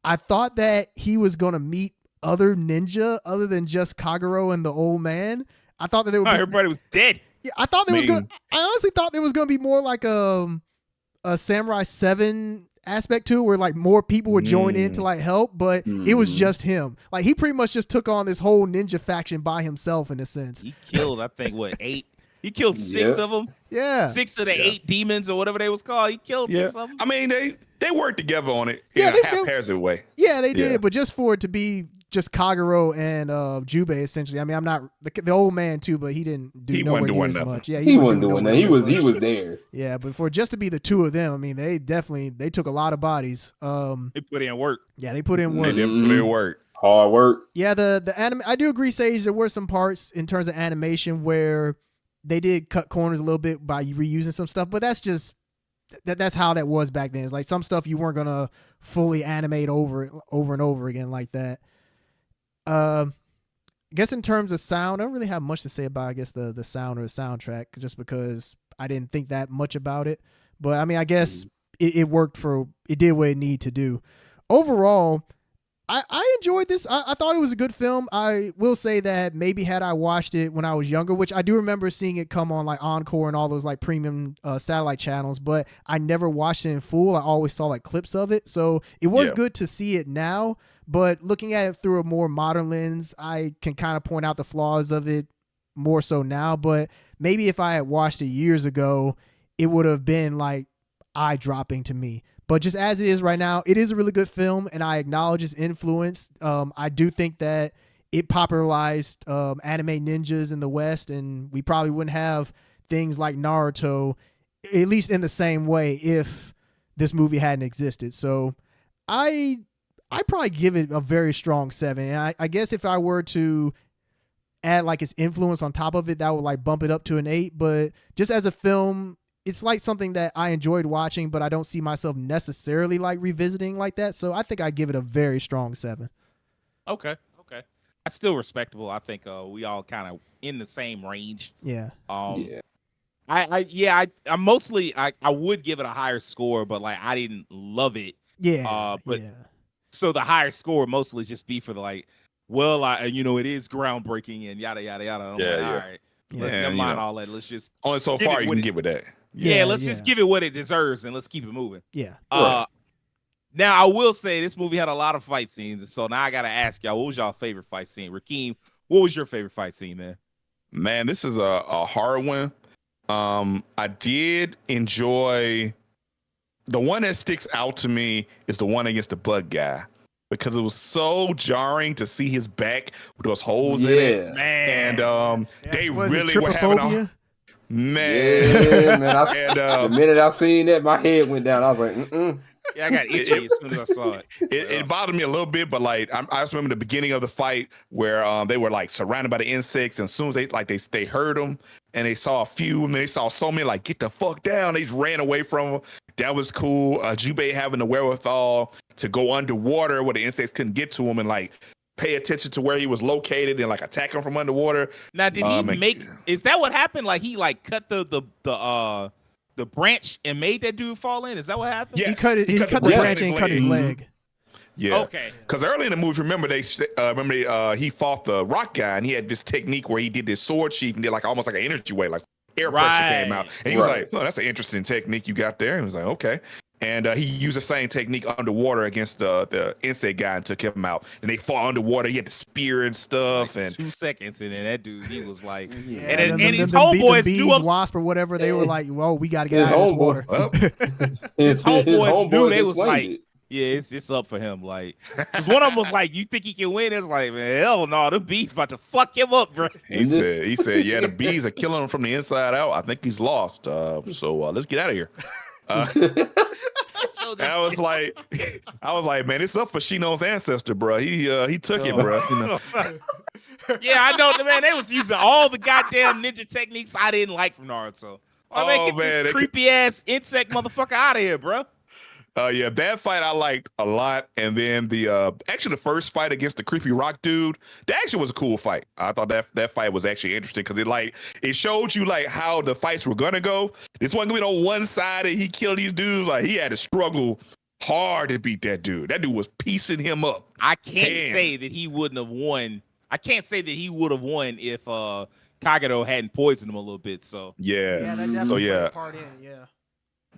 I thought that he was gonna meet other ninja other than just Kagero and the old man. I thought that they would. Everybody was dead. Yeah, I thought there was gonna. I honestly thought there was gonna be more like a Samurai 7 aspect to it, where like more people would join in to like help, but it was just him. Like he pretty much just took on this whole ninja faction by himself in a sense. He killed, I think, what, 8? He killed 6 of them. Yeah, 6 of the 8 demons or whatever they was called. He killed 6 of them. I mean, they worked together on it Yeah, in a haphazard way. Yeah, they did, but just for it to be just Kagero and Jubei essentially. I mean, I'm not the old man too, but he didn't do nowhere near as much. Yeah, he wasn't doing that. He was there. Yeah, but for just to be the two of them, I mean, they took a lot of bodies. They put in work. Yeah, they put in work. They did put in work. Hard work. Yeah, the anime. I do agree, Sage. There were some parts in terms of animation where they did cut corners a little bit by reusing some stuff, but that's just that's how that was back then. It's like some stuff you weren't gonna fully animate over and over again like that. I guess in terms of sound, I don't really have much to say about, I guess, the sound or the soundtrack, just because I didn't think that much about it. But I mean, I guess it worked it did what it needed to do. Overall, I enjoyed this. I thought it was a good film. I will say that maybe had I watched it when I was younger, which I do remember seeing it come on like Encore and all those like premium satellite channels, but I never watched it in full. I always saw like clips of it. So it was good to see it now. But looking at it through a more modern lens, I can kind of point out the flaws of it more so now. But maybe if I had watched it years ago, it would have been like eye-dropping to me. But just as it is right now, it is a really good film, and I acknowledge its influence. I do think that it popularized anime ninjas in the West, and we probably wouldn't have things like Naruto, at least in the same way, if this movie hadn't existed. So I probably give it a very strong 7. And I guess if I were to add like its influence on top of it, that would like bump it up to an 8. But just as a film, it's like something that I enjoyed watching, but I don't see myself necessarily like revisiting like that. So I think I give it a very strong 7. Okay. That's still respectable. I think we all kind of in the same range. Yeah. Yeah. I mostly I would give it a higher score, but like I didn't love it. Yeah. But so the higher score mostly just be for the like, well, it is groundbreaking and yada yada yada. I'm like, all right. Never mind all that. Let's just only so far you can get with that. Let's just give it what it deserves and let's keep it moving. Yeah. Now I will say this movie had a lot of fight scenes, and so now I gotta ask y'all, what was y'all favorite fight scene? Rakeem, what was your favorite fight scene, man? Man, this is a hard one. I did enjoy the one that sticks out to me is the one against the bug guy, because it was so jarring to see his back with those holes in it. Man. And they really were having a man. The minute I seen that, my head went down. I was like, Yeah, I got itchy as soon as I saw it. It bothered me a little bit, but like I just remember the beginning of the fight where they were like surrounded by the insects, and as soon as they heard them and they saw a few, and they saw so many, like, get the fuck down. They just ran away from them. That was cool. Jubei having the wherewithal to go underwater where the insects couldn't get to him and like pay attention to where he was located and like attack him from underwater. Now, did he is that what happened? Like he like cut the branch and made that dude fall in? Is that what happened? Yes. He cut the branch and cut his leg. Yeah. Okay. Because early in the movie, remember he fought the rock guy, and he had this technique where he did this sword sheath and did like almost like an energy wave, like air pressure came out, and he was like, "Oh, that's an interesting technique you got there." And he was like, "Okay." And he used the same technique underwater against the insect guy and took him out. And they fought underwater. He had the spear and stuff. Like and 2 seconds, and then that dude, he was like, and his homeboys bees, wasp or whatever, they were like, "Well, we got to get out of this water." His homeboys knew. They was like, "Yeah, it's up for him." Like, because one of them was like, "You think he can win?" It's like, man, hell no, the bees about to fuck him up, bro. He said, yeah, the bees are killing him from the inside out. I think he's lost. So let's get out of here. I was like, man, it's up for Shino's ancestor, bro. He took it, bro. You know? Yeah, I know, man. They was using all the goddamn ninja techniques I didn't like from Naruto. Get this creepy ass insect motherfucker out of here, bro. Yeah, that fight I liked a lot, and then the actually the first fight against the creepy rock dude, that actually was a cool fight. I thought that fight was actually interesting because it showed you like how the fights were gonna go. This wasn't gonna be on one side and he killed these dudes. Like he had to struggle hard to beat that dude. That dude was piecing him up. I can't say that he wouldn't have won. I can't say that he would have won if Kagero hadn't poisoned him a little bit. So yeah, that definitely so played yeah. a part in it, yeah.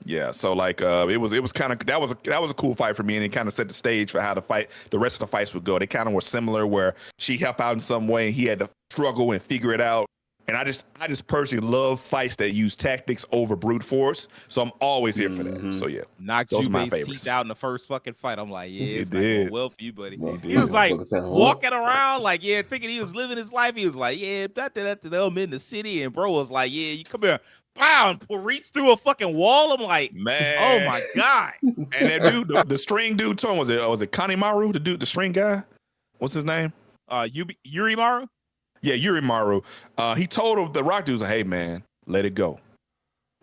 Yeah, so like it was kind of that was a cool fight for me, and it kind of set the stage for how the rest of the fights would go. They kind of were similar, where she helped out in some way, and he had to struggle and figure it out. And I just personally love fights that use tactics over brute force, so I'm always here for that. So yeah, knocked those are my Jube's favorites. teeth out in the first fucking fight. I'm like, yeah, it's not did. going well for you, buddy. He He was like did. walking around, like, yeah, thinking he was living his life. He was like, yeah, I'm in the city, and bro was like, yeah, you come here, wow, and reach through a fucking wall. I'm like, Man, oh my god. And that dude, the string dude, told him, was it Kanemaru, the dude, the string guy? What's his name? Yurimaru. Yeah, Yurimaru. He told him, the rock dude's like, hey man, let it go.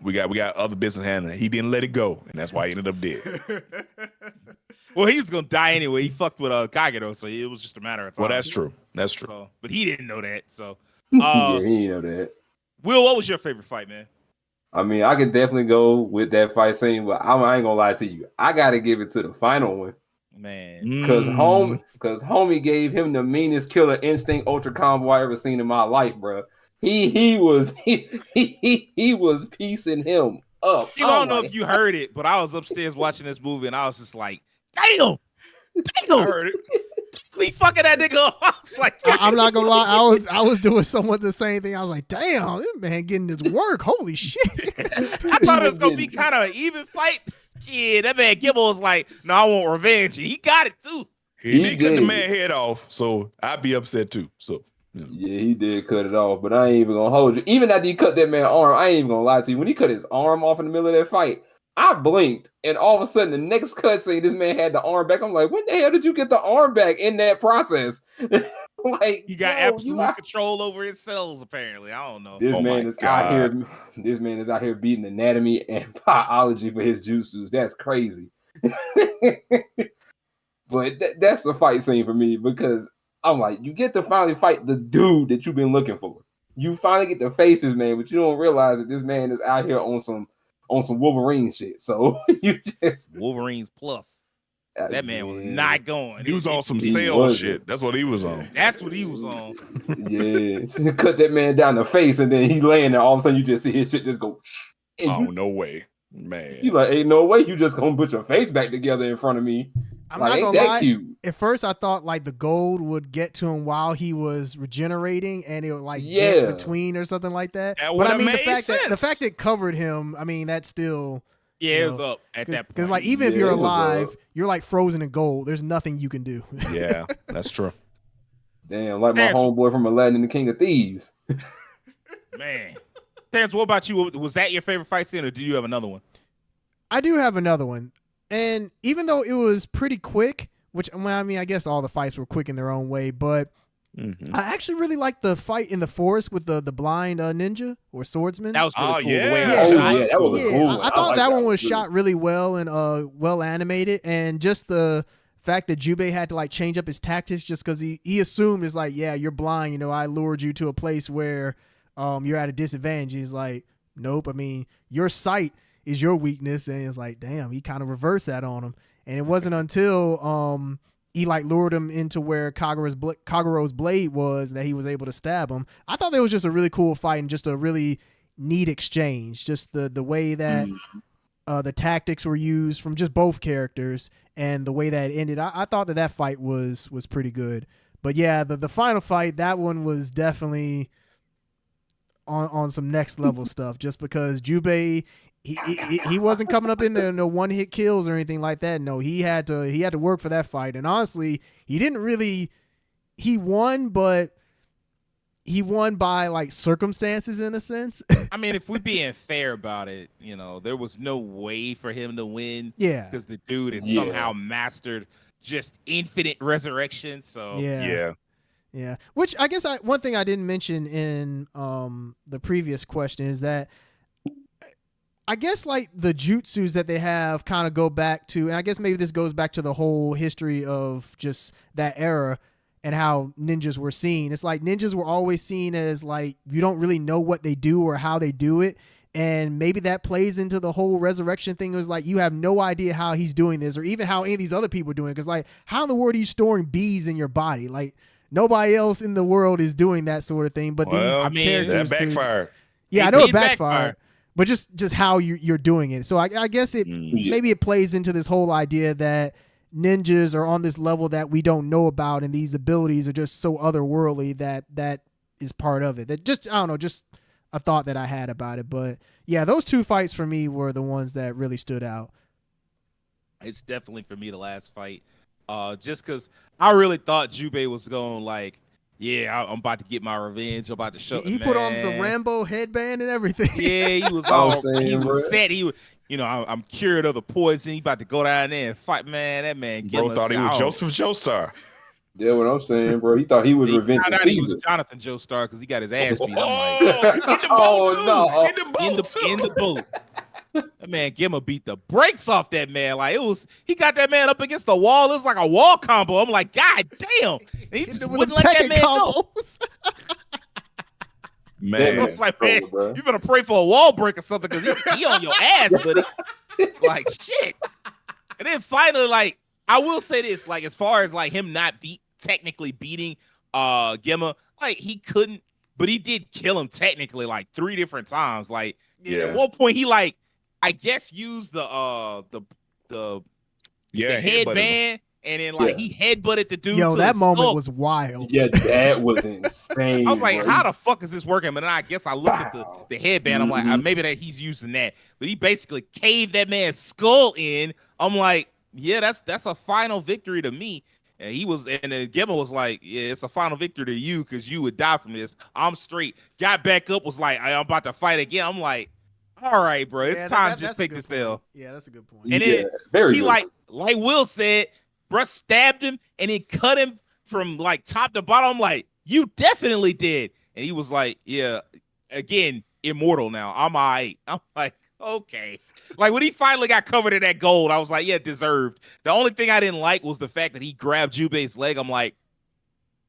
We got other business handling. He didn't let it go, and that's why he ended up dead. Well, he was gonna die anyway. He fucked with Kagero, so it was just a matter of time. Well, that's true. That's true. So, but he didn't know that. So, Yeah, he know that. Will, what was your favorite fight, man? I mean, I could definitely go with that fight scene, but I ain't gonna lie to you. I gotta give it to the final one. Man, Because homie gave him the meanest killer instinct ultra combo I ever seen in my life, bro. He was piecing him up. I don't know if you heard it, but I was upstairs watching this movie and I was just like, damn, I heard it. we fucking that nigga up. I was like, I'm not gonna lie, I was doing somewhat the same thing. I was like, damn, this man getting his work. Holy shit. I thought it was gonna be kind of an even fight. Yeah, that man Gibble was like, no, I want revenge. And he got it too. He did cut the man head off, so I'd be upset too. So yeah, he did cut it off, but I ain't even gonna hold you. Even after he cut that man's arm, I ain't even gonna lie to you. When he cut his arm off in the middle of that fight, I blinked, and all of a sudden, the next cutscene, this man had the arm back. I'm like, when the hell did you get the arm back in that process? Like, He got absolute control over his cells, apparently. I don't know. This man is out here. This man is out here beating anatomy and biology for his jutsus. That's crazy. But that's a fight scene for me because I'm like, you get to finally fight the dude that you've been looking for. You finally get to face this man, but you don't realize that this man is out here on some Wolverine shit. So you just Wolverines plus. That man was not going. He was on some sales shit. That's what he was on. That's what he was on. Yeah. Cut that man down the face, and then he laying there. All of a sudden, you just see his shit just go. No way, man. You like, ain't no way you just gonna put your face back together in front of me. I'm like, not gonna lie. Cute. At first, I thought like the gold would get to him while he was regenerating, and it would like get between or something like that. But I mean, the fact that it covered him, I mean, that's still. Yeah, it was up at that point. Because like even if you're alive, you're like frozen in gold. There's nothing you can do. Yeah, that's true. Damn, like my homeboy from Aladdin and the King of Thieves. Man. Terrence, what about you? Was that your favorite fight scene, or do you have another one? I do have another one. And even though it was pretty quick, which, well, I mean, I guess all the fights were quick in their own way, but I actually really liked the fight in the forest with the blind ninja or swordsman. That was really cool. Yeah. That was cool. I thought that one was shot really well and well animated, and just the fact that Jubei had to like change up his tactics just because he assumed it's like, yeah, you're blind, you know, I lured you to a place where you're at a disadvantage. He's like, nope, I mean, your sight is your weakness, and it's like, damn, he kind of reversed that on him. And it wasn't until he like lured him into where Kagero's blade was that he was able to stab him. I thought that was just a really cool fight and just a really neat exchange. Just the way that the tactics were used from just both characters and the way that it ended. I thought that fight was pretty good. But yeah, the final fight, that one was definitely on some next level stuff. Just because Jubei. He wasn't coming up in there no one hit kills or anything like that. No, he had to work for that fight. And honestly, he won, but he won by like circumstances in a sense. I mean, if we're being fair about it, you know, there was no way for him to win. Yeah. Because the dude had somehow mastered just infinite resurrection. So yeah. Which I guess one thing I didn't mention in the previous question is that I guess like the jutsus that they have kind of go back to, and I guess maybe this goes back to the whole history of just that era and how ninjas were seen. It's like ninjas were always seen as like, you don't really know what they do or how they do it. And maybe that plays into the whole resurrection thing. It was like, you have no idea how he's doing this or even how any of these other people are doing it. Cause like, how in the world are you storing bees in your body? Like nobody else in the world is doing that sort of thing. But Well, these characters that backfired. Yeah, It I know it did backfired. But just how you're doing it. So I guess it Mm. maybe it plays into this whole idea that ninjas are on this level that we don't know about, and these abilities are just so otherworldly that is part of it. That just I don't know, just a thought that I had about it. But yeah, those two fights for me were the ones that really stood out. It's definitely for me the last fight. Just because I really thought Jubei was going like, yeah, I'm about to get my revenge. I'm about to show. He put on the Rambo headband and everything. Yeah, he was I was all saying, he was bro. set. He was, I'm cured of the poison. He about to go down there and fight. Man, that man. Bro thought he was Joseph Joestar. Yeah, what I'm saying, bro. He thought he was He revenge found out he was Caesar. Jonathan Joestar because he got his ass beat. I'm like, Oh, in the boat Oh, too. no. In the boat in the too. in the boat. That man Gemma beat the brakes off that man. Like he got that man up against the wall. It was like a wall combo. I'm like, God damn. And he just With wouldn't them let that Tekken man go. combos. Man, I was like, Bro, man, bro. you better pray for a wall break or something because he on your ass, buddy. Like shit. And then finally, like, I will say this, like, as far as like him not technically beating Gemma, like he couldn't, but he did kill him technically like 3 different times. Like Yeah. at one point he like I guess used the yeah, headband and then like he headbutted the dude. Yo, to that his moment skull. was wild. Yeah, that was insane. I was like, bro. how the fuck is this working? But then I guess I looked at Wow. the headband. I'm like, Mhm. maybe that he's using that. But he basically caved that man's skull in. I'm like, yeah, that's a final victory to me. And then Gemma was like, yeah, it's a final victory to you because you would die from this. I'm straight. Got back up, was like, I'm about to fight again. I'm like, all right, bro, it's Yeah, time that- to just that's a take good this point. L. Yeah, that's a good point. And yeah, then very he good. like Will said, bruh stabbed him and then cut him from like top to bottom. I'm like, you definitely did. And he was like, yeah, again, immortal now. I'm all right. I'm like, okay. Like when he finally got covered in that gold, I was like, yeah, deserved. The only thing I didn't like was the fact that he grabbed Jubei's leg. I'm like,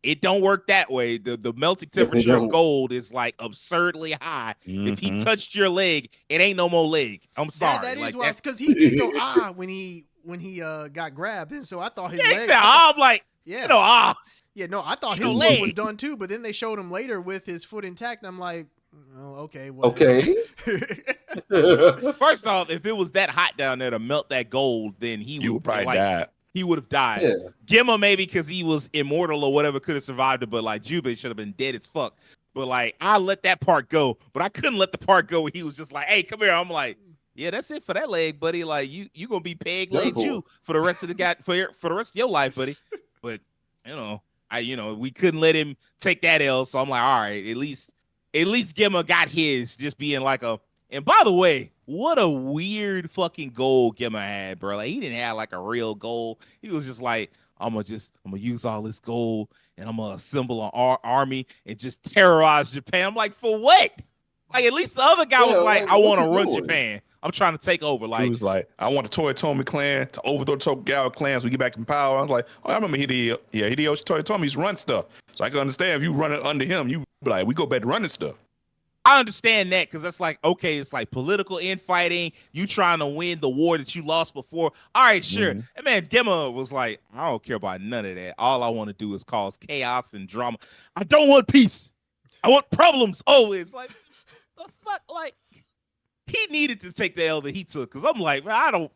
it don't work that way. The melting temperature of don't. gold is like absurdly high. If he Mhm. touched your leg, it ain't no more leg. I'm sorry. That like, is why, because he did go when he got grabbed, and so I thought his yeah, leg. he said, I'm like, yeah, yeah, no, I thought his no foot was leg. done too, but then they showed him later with his foot intact, and I'm like, oh, okay, whatever. Okay. First off, if it was that hot down there to melt that gold, then You would probably die. He would have died. Yeah. Gemma maybe because he was immortal or whatever could have survived it, but like Jubei should have been dead as fuck. But like I let that part go, but I couldn't let the part go where he was just like, "Hey, come here." I'm like, "Yeah, that's it for that leg, buddy. Like you gonna be peg leg Wonderful. Jew for the rest of for the rest of your life, buddy." But we couldn't let him take that L, so I'm like, all right, at least Gemma got his, just being like a. And by the way, what a weird fucking goal Gemma had, bro. Like he didn't have like a real goal. He was just like, I'm gonna use all this gold and I'm gonna assemble an army and just terrorize Japan. I'm like, for what? Like at least the other guy was like, I want to run Japan. I'm trying to take over. Like He was like, I want the Toyotomi clan to overthrow the Tokugawa clan so we get back in power. I was like, oh, I remember Hideyoshi Toyotomi used to run stuff. So I can understand if you run it under him, you be like, we go back to running stuff. I understand that because that's like, okay, it's like political infighting. You trying to win the war that you lost before. All right, sure. Mhm. And man, Gemma was like, I don't care about none of that. All I want to do is cause chaos and drama. I don't want peace. I want problems always. Like, the fuck? Like, he needed to take the L that he took because I'm like, man,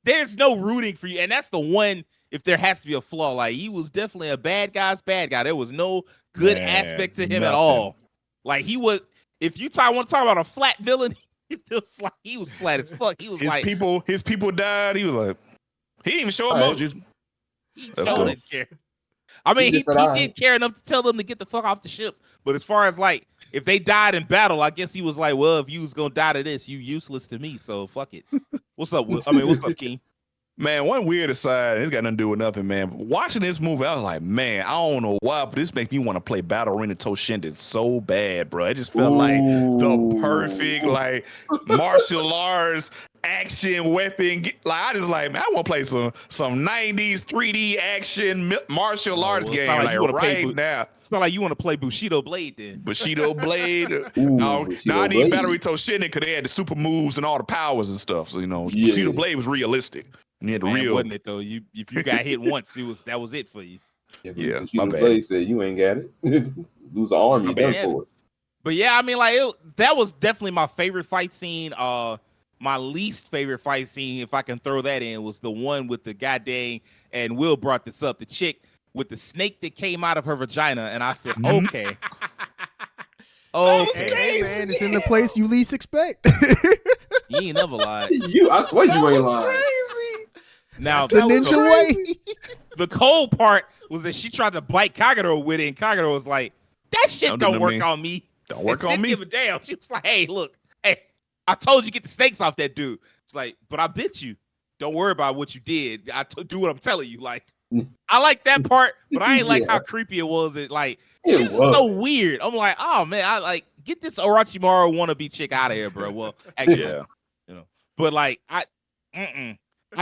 there's no rooting for you. And that's the one, if there has to be a flaw, like, he was definitely a bad guy's bad guy. There was no good Man, aspect to him at nothing. all. Like, he was. If you want to talk about a flat villain, he feels like he was flat as fuck. He was His like, people died. He was like, he didn't even show All right. emojis. he That's still dope. didn't care. I mean, He he just said, all did right. care enough to tell them to get the fuck off the ship. But as far as like, if they died in battle, I guess he was like, well, if you was gonna die to this, you useless to me. So fuck it. What's up, Will? I mean, what's up, King? Man, one weird aside, it's got nothing to do with nothing, man. But watching this movie, I was like, man, I don't know why, but this makes me want to play Battle Arena Toshinden so bad, bro. It just felt like the perfect, like, martial arts action weapon. Like, I just like, man, I want to play some 90s 3D action martial arts well, it's game not like like you wanna right play now. It's not like you want to play Bushido Blade then. Bushido Blade. Ooh, No, Bushido I need Blade. Battle Arena Toshinden because they had the super moves and all the powers and stuff. So, you know, Yeah. Bushido Blade was realistic. And you had the Man, real. wasn't it though? If you got hit once, that was it for you. Yeah, Bushido my bad. Blade said you ain't got it. Lose an arm, you My done bad. for it. But yeah, I mean, like that was definitely my favorite fight scene. My least favorite fight scene, if I can throw that in, was the one with the goddamn, and Will brought this up, the chick with the snake that came out of her vagina, and I said, okay. Okay. Hey, man, it's in the place you least expect. You ain't never lied. I swear you ain't lying. Now, The ninja way. the cold part was that she tried to bite Kagero with it, and Kagero was like, that shit Don't do don't to work me. on me. Don't work And on didn't me. give a damn. She was like, hey, look, hey, I told you get the snakes off that dude. It's like, but I bit you. Don't worry about what you did. Do what I'm telling you. Like, I like that part, but I ain't like Yeah. how creepy it was. It like It she was was. so weird. I'm like, oh man, I like get this Orochimaru wannabe chick out of here, bro. Well, actually, Yeah. you know, but like I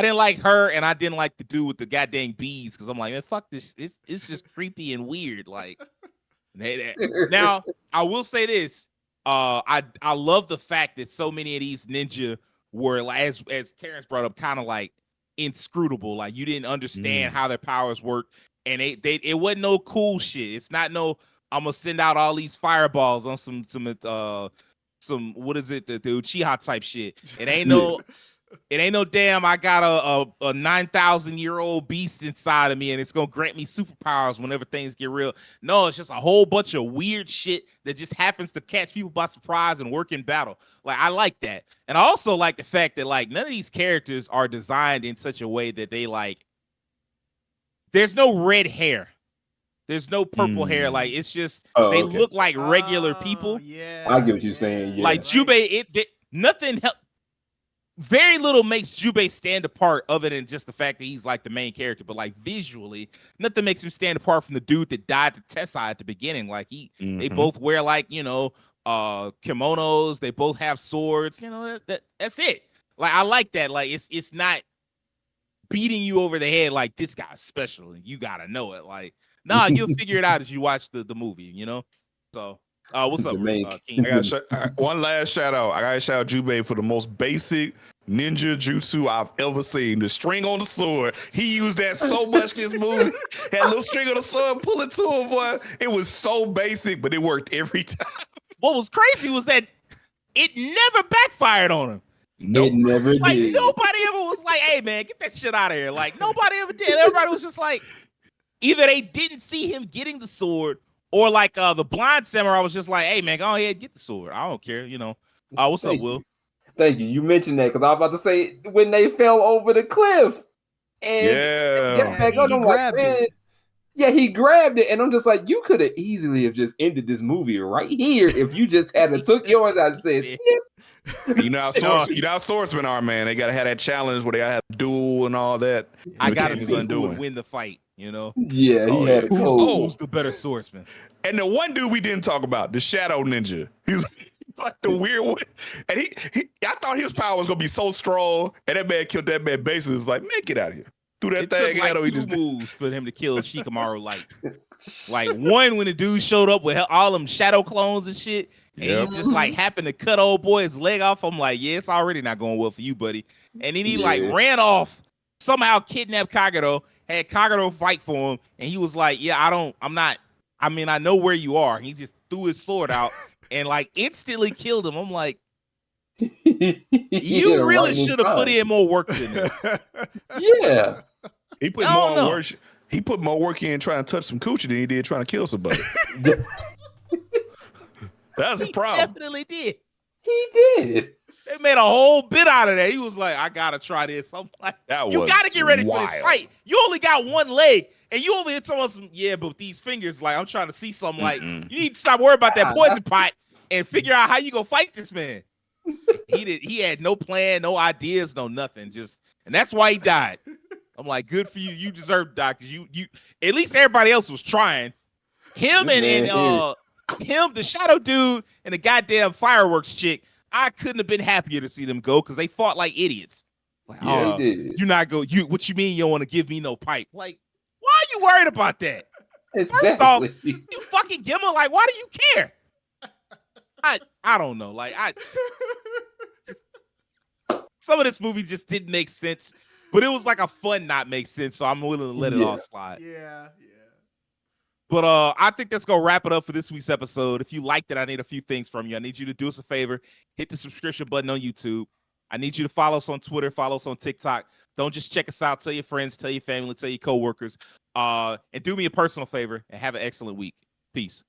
didn't like her, and I didn't like the dude with the goddamn bees because I'm like, man, fuck this. It's just creepy and weird. Like, now I will say this. I love the fact that so many of these ninja were like, as Terrence brought up, kind of like inscrutable. Like you didn't understand how their powers worked, and it wasn't no cool shit. It's not no I'm gonna send out all these fireballs on some what is it, the Uchiha type shit. It ain't no damn I got a 9,000-year-old beast inside of me and it's gonna grant me superpowers whenever things get real. No, it's just a whole bunch of weird shit that just happens to catch people by surprise and work in battle. Like I like that. And I also like the fact that like none of these characters are designed in such a way that they like there's no red hair. There's no purple hair. Like it's just they okay. look like regular people. Yeah, I get what you're saying, yeah. Like Jubei, nothing help. Very little makes Jubei stand apart other than just the fact that he's like the main character. But like visually, nothing makes him stand apart from the dude that died to Tessai at the beginning. Like they both wear like kimonos. They both have swords. You know that's it. Like I like that. Like it's not beating you over the head like this guy's special and you gotta know it. Like nah, you'll figure it out as you watch the movie. You know. So what's up, King? I got one last shout out. I got to shout out Jubei for the most basic ninja jutsu I've ever seen. The string on the sword. He used that so much this movie. That little string on the sword, pull it to him, boy. It was so basic, but it worked every time. What was crazy was that it never backfired on him. It never Like did. nobody ever was like, hey man, get that shit out of here. Like nobody ever did. Everybody was just like, either they didn't see him getting the sword, or like the blind samurai was just like, hey man, go ahead, get the sword. I don't care, you know. What's up, Will? Thank you. You mentioned that because I was about to say when they fell over the cliff and get back on, he I'm like, grabbed man, it. yeah, he grabbed it, and I'm just like, you could have easily have just ended this movie right here if you just had took yours out and said, snip. You know how swordsmen are, man. They gotta have that challenge where they gotta have a duel and all that. I gotta His see who undoing. would win the fight, you know. Yeah, he had a cold. Who's the better swordsman? And the one dude we didn't talk about, the Shadow Ninja. He's like the weird one. And he I thought his power was gonna be so strong, and that man killed that man basically. Was like, man, get out of here. Threw that It thing took at him. like He just two moves for him to kill Shikamaru. Like one when the dude showed up with all them shadow clones and shit, and he just like happened to cut old boy's leg off. I'm like, yeah, it's already not going well for you, buddy. And then he like ran off, somehow kidnapped Kagero, had Kagero fight for him, and he was like, yeah, I know where you are. He just threw his sword out and like instantly killed him. I'm like, you really should have put in more work than this. Yeah. he put I don't know. more work. He put more work in trying to touch some coochie than he did trying to kill somebody. That's the He problem. definitely did. He did. They made a whole bit out of that. He was like, I gotta try this. I'm like, That you was gotta get ready for wild. this fight. You only got one leg, and you over here telling some, yeah, but with these fingers, like I'm trying to see something. Like you need to stop worrying about that poison pot and figure out how you gonna fight this man. He had no plan, no ideas, no nothing. And that's why he died. I'm like, good for you. You deserve to die because you at least everybody else was trying. Him him, the shadow dude, and the goddamn fireworks chick. I couldn't have been happier to see them go because they fought like idiots. Like, Yeah, he did. you're not go. What you mean you don't want to give me no pipe? Like, why are you worried about that? First off, Exactly. you fucking Gimel. Like, why do you care? I don't know. Like, some of this movie just didn't make sense, but it was like a fun not make sense. So I'm willing to let it all slide. Yeah. But I think that's gonna wrap it up for this week's episode. If you liked it, I need a few things from you. I need you to do us a favor, hit the subscription button on YouTube. I need you to follow us on Twitter, follow us on TikTok. Don't just check us out. Tell your friends, tell your family, tell your coworkers. And do me a personal favor and have an excellent week. Peace.